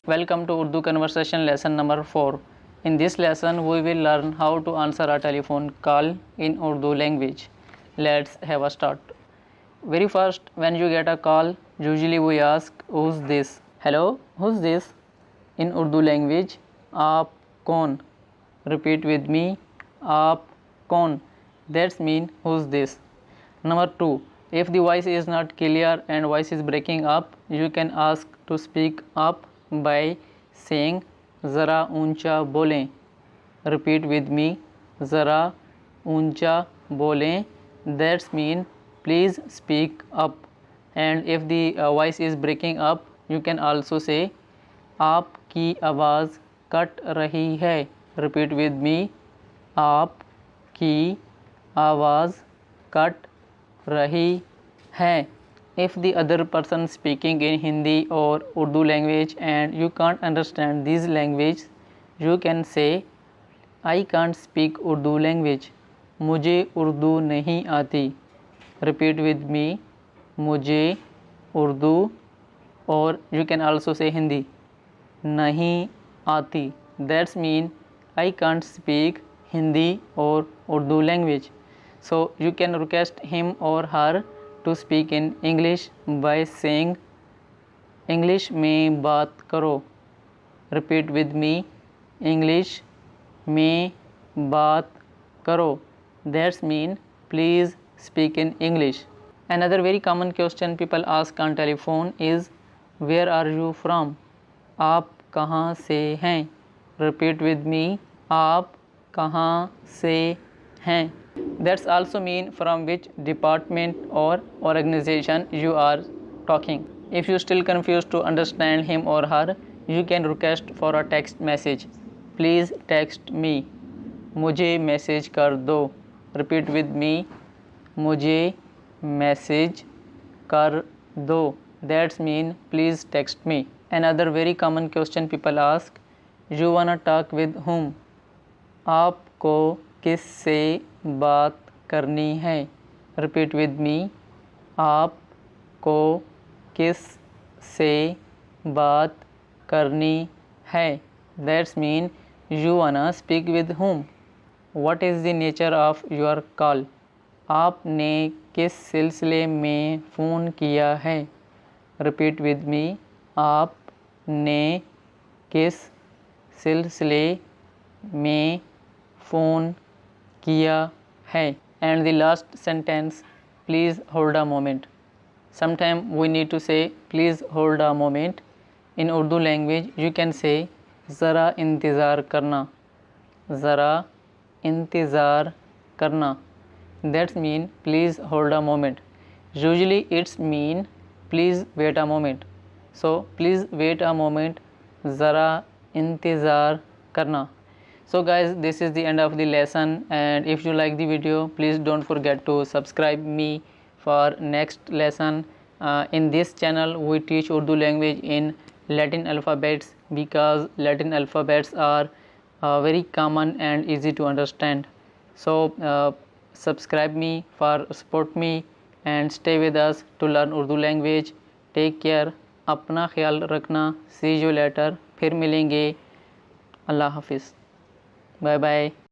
Welcome to Urdu conversation lesson number 4. In this lesson we will learn how to answer a telephone call in Urdu language. Let's have a start. Very first, when you get a call, usually we ask who's this? Hello, who's this? In Urdu language, aap kaun? Repeat with me, aap kaun? That's mean who's this? Number 2, if the voice is not clear and voice is breaking up, you can ask to speak up by saying ज़रा ऊंचा बोलें. Repeat with me, ज़रा ऊंचा बोलें. That's mean please speak up. And if the voice is breaking up, you can also say आपकी आवाज़ cut रही है. Repeat with me, आपकी आवाज़ कट रही है. If the other person speaking in Hindi or Urdu language and you can't understand these language, you can say I can't speak Urdu language. मुझे उर्दू नहीं आती. Repeat with me, मुझे Urdu, or you can also say Hindi, नहीं आती. That's mean I can't speak Hindi or Urdu language. So you can request him or her to speak in English by saying English में बात करो. Repeat with me, English में बात करो. That's mean please speak in English. Another very common question people ask on telephone is where are you from? आप कहाँ से हैं? Repeat with me, आप कहाँ से हैं. That's also mean from which department or organization you are talking. If you still confused to understand him or her, you can request for a text message. Please text me. मुझे message कर दो. Repeat with me, मुझे message कर दो. That's mean please text me. Another very common question people ask, you wanna talk with whom? आपको किससे बात करनी है? Repeat with me, आपको किस से बात करनी है? That's mean you wanna speak with whom. What is the nature of your call? आपने किस सिलसिले में फ़ोन किया है? Repeat with me, आपने किस सिलसिले में फ़ोन किया है? And the last sentence, please hold a moment. Sometime we need to say please hold a moment. In Urdu language you can say ज़रा इंतज़ार करना. ज़रा इंतज़ार करना. That's mean please hold a moment. Usually it's mean please wait a moment. So please wait a moment, ज़रा इंतज़ार करना. So guys, this is the end of the lesson, and if you like the video, please don't forget to subscribe me for next lesson. In this channel we teach Urdu language in Latin alphabets because Latin alphabets are very common and easy to understand. So subscribe me for support me and stay with us to learn Urdu language. Take care, अपना ख्याल रखना. See you later. फिर मिलेंगे. अल्लाह हाफिज़. Bye bye.